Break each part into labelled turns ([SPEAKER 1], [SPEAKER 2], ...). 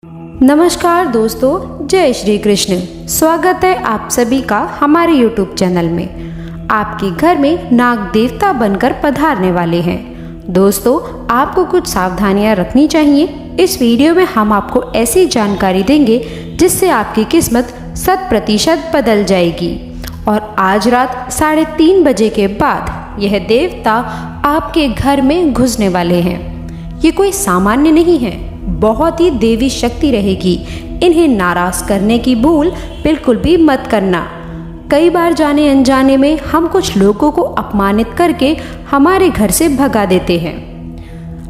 [SPEAKER 1] नमस्कार दोस्तों, जय श्री कृष्ण। स्वागत है आप सभी का हमारे YouTube चैनल में। आपके घर में नाग देवता बनकर पधारने वाले हैं। दोस्तों, आपको कुछ सावधानियां रखनी चाहिए। इस वीडियो में हम आपको ऐसी जानकारी देंगे जिससे आपकी किस्मत 100% बदल जाएगी। और आज रात 3:30 बजे के बाद यह देवता आपके घर में घुसने वाले हैं। ये कोई सामान्य नहीं है, बहुत ही देवी शक्ति रहेगी। इन्हें नाराज करने की भूल बिल्कुल भी मत करना। कई बार जाने अनजाने में हम कुछ लोगों को अपमानित करके हमारे घर से भगा देते हैं।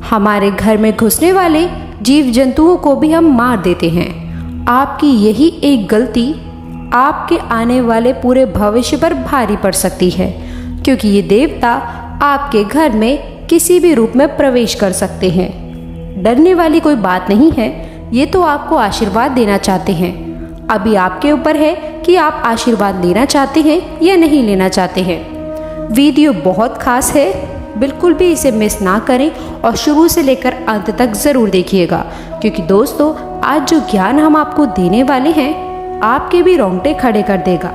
[SPEAKER 1] हमारे घर में घुसने वाले जीव जंतुओं को भी हम मार देते हैं। आपकी यही एक गलती आपके आने वाले पूरे भविष्य पर भारी पड़ सकती है, क्योंकि ये देवता आपके घर में किसी भी रूप में प्रवेश कर सकते हैं। डरने वाली कोई बात नहीं है, ये तो आपको आशीर्वाद देना चाहते हैं। अभी आपके ऊपर है कि आप आशीर्वाद लेना चाहते हैं या नहीं लेना चाहते हैं। वीडियो बहुत खास है, बिल्कुल भी इसे मिस ना करें और शुरू से लेकर अंत तक ज़रूर देखिएगा, क्योंकि दोस्तों आज जो ज्ञान हम आपको देने वाले हैं आपके भी रोंगटे खड़े कर देगा।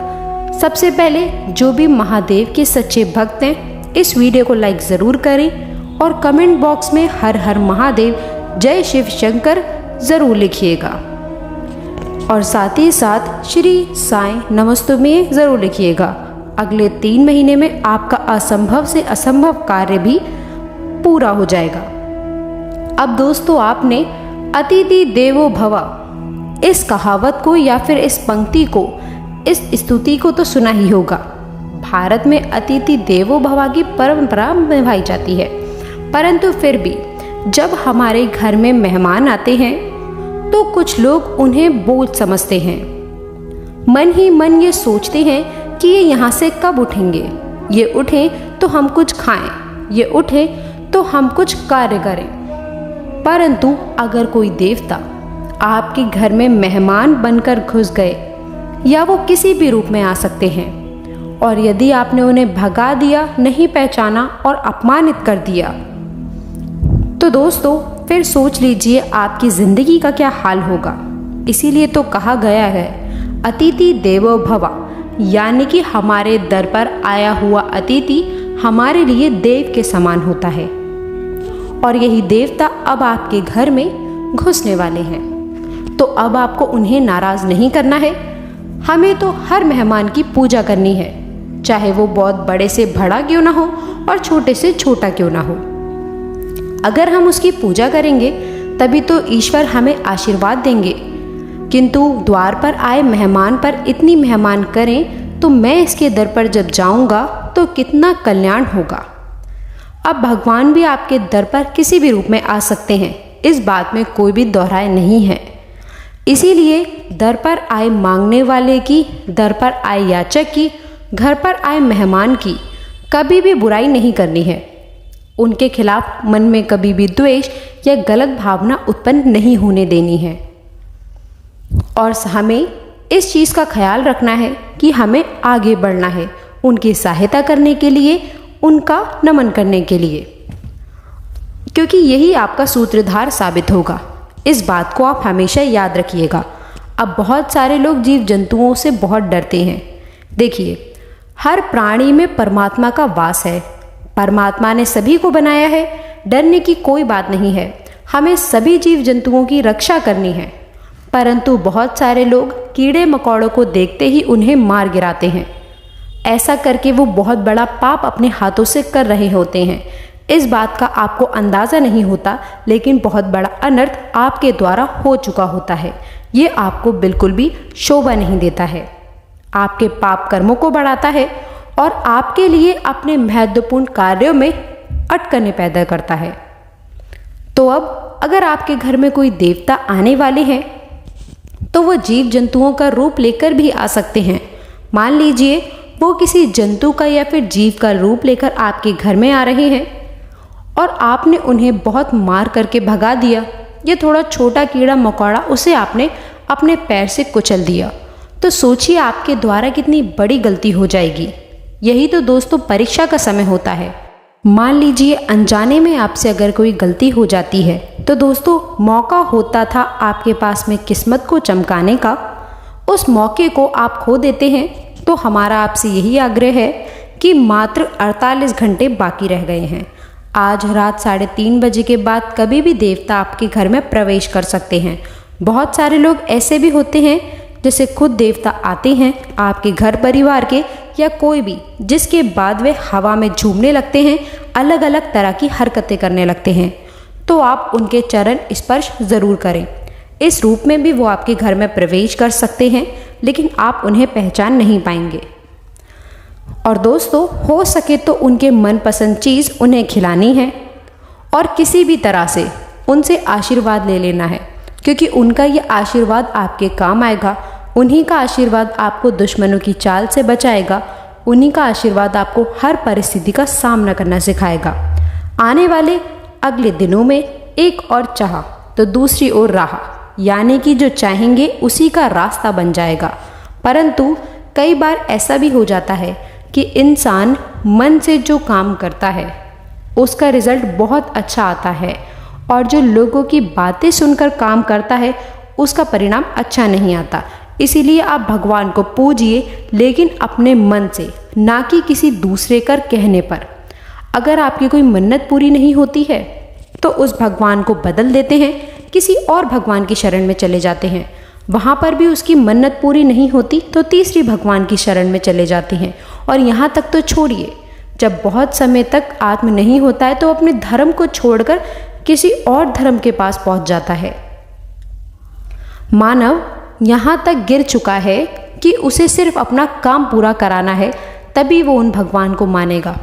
[SPEAKER 1] सबसे पहले जो भी महादेव के सच्चे भक्त हैं इस वीडियो को लाइक ज़रूर करें और कमेंट बॉक्स में हर हर महादेव जय शिव शंकर ज़रूर लिखिएगा। और साथ ही साथ श्री साईं नमस्तुमे ज़रूर लिखिएगा। अगले 3 महीने में आपका असंभव से असंभव कार्य भी पूरा हो जाएगा। अब दोस्तों, आपने अतिथि देवो भव इस कहावत को या फिर इस पंक्ति को, इस स्तुति को तो सुना ही होगा। भारत में अतिथि देवो भव की परंपरा निभाई जाती है, परंतु फिर भी जब हमारे घर में मेहमान आते हैं तो कुछ लोग उन्हें बोझ समझते हैं। मन ही मन ये सोचते हैं कि ये यहाँ से कब उठेंगे, ये उठें तो हम कुछ खाएं, ये उठें तो हम कुछ कार्य करें। परंतु अगर कोई देवता आपके घर में मेहमान बनकर घुस गए, या वो किसी भी रूप में आ सकते हैं, और यदि आपने उन्हें भगा दिया, नहीं पहचाना और अपमानित कर दिया, तो दोस्तों फिर सोच लीजिए आपकी ज़िंदगी का क्या हाल होगा। इसीलिए तो कहा गया है अतिथि देवो भव, यानी कि हमारे दर पर आया हुआ अतिथि हमारे लिए देव के समान होता है। और यही देवता अब आपके घर में घुसने वाले हैं। तो अब आपको उन्हें नाराज़ नहीं करना है। हमें तो हर मेहमान की पूजा करनी है, चाहे वो बहुत बड़े से बड़ा क्यों ना हो और छोटे से छोटा क्यों ना हो। अगर हम उसकी पूजा करेंगे तभी तो ईश्वर हमें आशीर्वाद देंगे। किंतु द्वार पर आए मेहमान पर इतनी मेहमान करें तो मैं इसके दर पर जब जाऊंगा तो कितना कल्याण होगा। अब भगवान भी आपके दर पर किसी भी रूप में आ सकते हैं, इस बात में कोई भी दोहराए नहीं है। इसीलिए दर पर आए मांगने वाले की, दर पर आए याचक की, घर पर आए मेहमान की कभी भी बुराई नहीं करनी है। उनके खिलाफ मन में कभी भी द्वेष या गलत भावना उत्पन्न नहीं होने देनी है। और हमें इस चीज़ का ख्याल रखना है कि हमें आगे बढ़ना है, उनकी सहायता करने के लिए, उनका नमन करने के लिए, क्योंकि यही आपका सूत्रधार साबित होगा। इस बात को आप हमेशा याद रखिएगा। अब बहुत सारे लोग जीव जंतुओं से बहुत डरते हैं। देखिए, हर प्राणी में परमात्मा का वास है। परमात्मा ने सभी को बनाया है, डरने की कोई बात नहीं है। हमें सभी जीव जंतुओं की रक्षा करनी है। परंतु बहुत सारे लोग कीड़े मकोड़ों को देखते ही उन्हें मार गिराते हैं। ऐसा करके वो बहुत बड़ा पाप अपने हाथों से कर रहे होते हैं। इस बात का आपको अंदाज़ा नहीं होता, लेकिन बहुत बड़ा अनर्थ आपके द्वारा हो चुका होता है। ये आपको बिल्कुल भी शोभा नहीं देता है, आपके पाप कर्मों को बढ़ाता है और आपके लिए अपने महत्वपूर्ण कार्यों में अटकनें पैदा करता है। तो अब अगर आपके घर में कोई देवता आने वाले हैं तो वो जीव जंतुओं का रूप लेकर भी आ सकते हैं। मान लीजिए वो किसी जंतु का या फिर जीव का रूप लेकर आपके घर में आ रहे हैं और आपने उन्हें बहुत मार करके भगा दिया, या थोड़ा छोटा कीड़ा मकोड़ा उसे आपने अपने पैर से कुचल दिया, तो सोचिए आपके द्वारा कितनी बड़ी गलती हो जाएगी। यही तो दोस्तों परीक्षा का समय होता है। मान लीजिए अनजाने में आपसे अगर कोई गलती हो जाती है तो दोस्तों मौका होता था आपके पास में किस्मत को चमकाने का, उस मौके को आप खो देते हैं। तो हमारा आपसे यही आग्रह है कि मात्र 48 घंटे बाकी रह गए हैं। आज रात 3:30 बजे के बाद कभी भी देवता आपके घर में प्रवेश कर सकते हैं। बहुत सारे लोग ऐसे भी होते हैं जैसे खुद देवता आते हैं आपके घर परिवार के या कोई भी, जिसके बाद वे हवा में झूमने लगते हैं, अलग अलग तरह की हरकतें करने लगते हैं। तो आप उनके चरण स्पर्श ज़रूर करें। इस रूप में भी वो आपके घर में प्रवेश कर सकते हैं, लेकिन आप उन्हें पहचान नहीं पाएंगे। और दोस्तों हो सके तो उनके मनपसंद चीज़ उन्हें खिलानी है और किसी भी तरह से उनसे आशीर्वाद ले लेना है, क्योंकि उनका ये आशीर्वाद आपके काम आएगा। उन्हीं का आशीर्वाद आपको दुश्मनों की चाल से बचाएगा। उन्हीं का आशीर्वाद आपको हर परिस्थिति का सामना करना सिखाएगा। आने वाले अगले दिनों में एक और चाह तो दूसरी ओर राह, यानी कि जो चाहेंगे उसी का रास्ता बन जाएगा। परंतु कई बार ऐसा भी हो जाता है कि इंसान मन से जो काम करता है उसका रिजल्ट बहुत अच्छा आता है, और जो लोगों की बातें सुनकर काम करता है उसका परिणाम अच्छा नहीं आता। इसीलिए आप भगवान को पूजिए, लेकिन अपने मन से, ना कि किसी दूसरे कर कहने पर। अगर आपकी कोई मन्नत पूरी नहीं होती है तो उस भगवान को बदल देते हैं, किसी और भगवान की शरण में चले जाते हैं। वहाँ पर भी उसकी मन्नत पूरी नहीं होती तो तीसरी भगवान की शरण में चले जाते हैं। और यहाँ तक तो छोड़िए, जब बहुत समय तक आत्म नहीं होता है तो अपने धर्म को छोड़कर किसी और धर्म के पास पहुँच जाता है। मानव यहाँ तक गिर चुका है कि उसे सिर्फ अपना काम पूरा कराना है, तभी वो उन भगवान को मानेगा।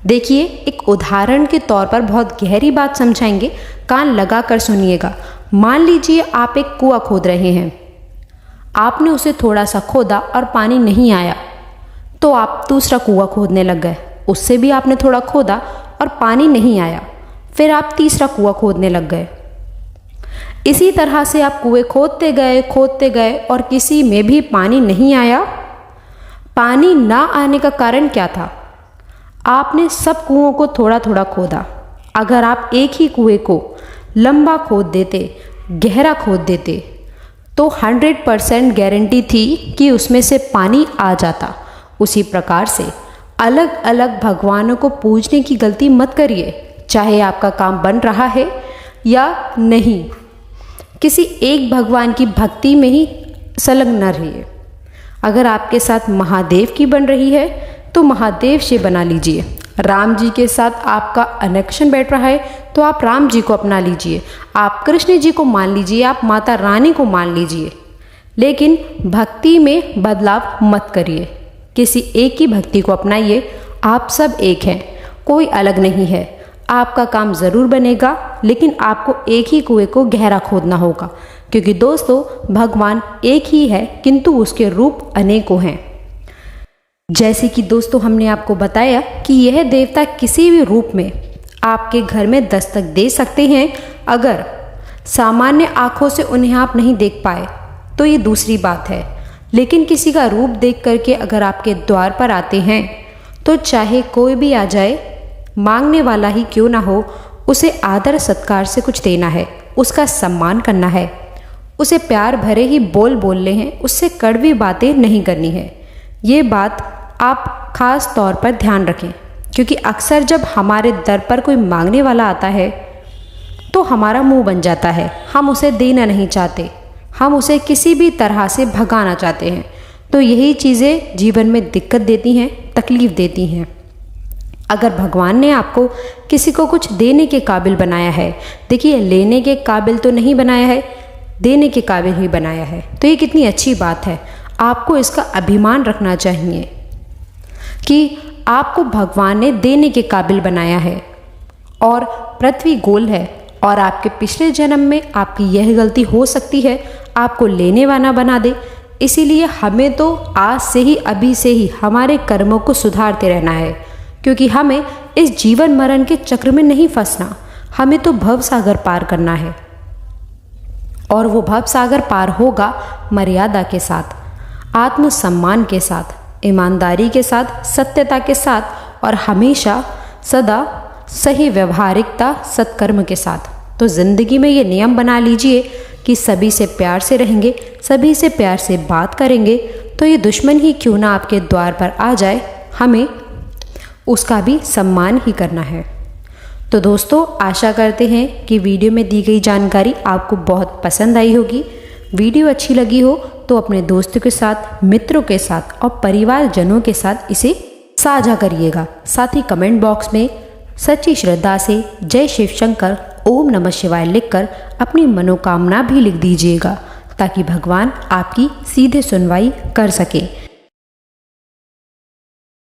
[SPEAKER 1] देखिए, एक उदाहरण के तौर पर बहुत गहरी बात समझाएंगे, कान लगा कर सुनिएगा। मान लीजिए आप एक कुआं खोद रहे हैं। आपने उसे थोड़ा सा खोदा और पानी नहीं आया, तो आप दूसरा कुआं खोदने लग गए। उससे भी आपने थोड़ा खोदा और पानी नहीं आया, फिर आप तीसरा कुआं खोदने लग गए। इसी तरह से आप कुएं खोदते गए और किसी में भी पानी नहीं आया। पानी ना आने का कारण क्या था? आपने सब कुओं को थोड़ा थोड़ा खोदा। अगर आप एक ही कुएं को लंबा खोद देते, गहरा खोद देते, तो 100% गारंटी थी कि उसमें से पानी आ जाता। उसी प्रकार से अलग अलग भगवानों को पूजने की गलती मत करिए, चाहे आपका काम बन रहा है या नहीं। किसी एक भगवान की भक्ति में ही संलग्न न रहिए। अगर आपके साथ महादेव की बन रही है तो महादेव से बना लीजिए। राम जी के साथ आपका कनेक्शन बैठ रहा है तो आप राम जी को अपना लीजिए। आप कृष्ण जी को मान लीजिए, आप माता रानी को मान लीजिए, लेकिन भक्ति में बदलाव मत करिए। किसी एक की भक्ति को अपनाइए। आप सब एक हैं, कोई अलग नहीं है। आपका काम ज़रूर बनेगा, लेकिन आपको एक ही कुएं को गहरा खोदना होगा, क्योंकि दोस्तों भगवान एक ही है किंतु उसके रूप अनेकों हैं। जैसे कि दोस्तों हमने आपको बताया कि यह देवता किसी भी रूप में आपके घर में दस्तक दे सकते हैं। अगर सामान्य आँखों से उन्हें आप नहीं देख पाए तो ये दूसरी बात है, लेकिन किसी का रूप देख करके अगर आपके द्वार पर आते हैं तो चाहे कोई भी आ जाए, मांगने वाला ही क्यों ना हो, उसे आदर सत्कार से कुछ देना है, उसका सम्मान करना है, उसे प्यार भरे ही बोल बोलने हैं, उससे कड़वी बातें नहीं करनी है। ये बात आप खास तौर पर ध्यान रखें, क्योंकि अक्सर जब हमारे दर पर कोई मांगने वाला आता है तो हमारा मुंह बन जाता है। हम उसे देना नहीं चाहते, हम उसे किसी भी तरह से भगाना चाहते हैं। तो यही चीज़ें जीवन में दिक्कत देती हैं, तकलीफ़ देती हैं। अगर भगवान ने आपको किसी को कुछ देने के काबिल बनाया है, देखिए लेने के काबिल तो नहीं बनाया है, देने के काबिल ही बनाया है, तो ये कितनी अच्छी बात है। आपको इसका अभिमान रखना चाहिए कि आपको भगवान ने देने के काबिल बनाया है। और पृथ्वी गोल है और आपके पिछले जन्म में आपकी यह गलती हो सकती है आपको लेने वाला बना दे। इसीलिए हमें तो आज से ही, अभी से ही हमारे कर्मों को सुधारते रहना है, क्योंकि हमें इस जीवन मरण के चक्र में नहीं फंसना। हमें तो भव सागर पार करना है, और वो भव सागर पार होगा मर्यादा के साथ, आत्मसम्मान के साथ, ईमानदारी के साथ, सत्यता के साथ, और हमेशा सदा सही व्यवहारिकता सत्कर्म के साथ। तो ज़िंदगी में ये नियम बना लीजिए कि सभी से प्यार से रहेंगे, सभी से प्यार से बात करेंगे, तो ये दुश्मन ही क्यों ना आपके द्वार पर आ जाए, हमें उसका भी सम्मान ही करना है। तो दोस्तों, आशा करते हैं कि वीडियो में दी गई जानकारी आपको बहुत पसंद आई होगी। वीडियो अच्छी लगी हो तो अपने दोस्तों के साथ, मित्रों के साथ और परिवारजनों के साथ इसे साझा करिएगा। साथ ही कमेंट बॉक्स में सच्ची श्रद्धा से जय शिव शंकर, ओम नमः शिवाय लिखकर अपनी मनोकामना भी लिख दीजिएगा, ताकि भगवान आपकी सीधे सुनवाई कर सके।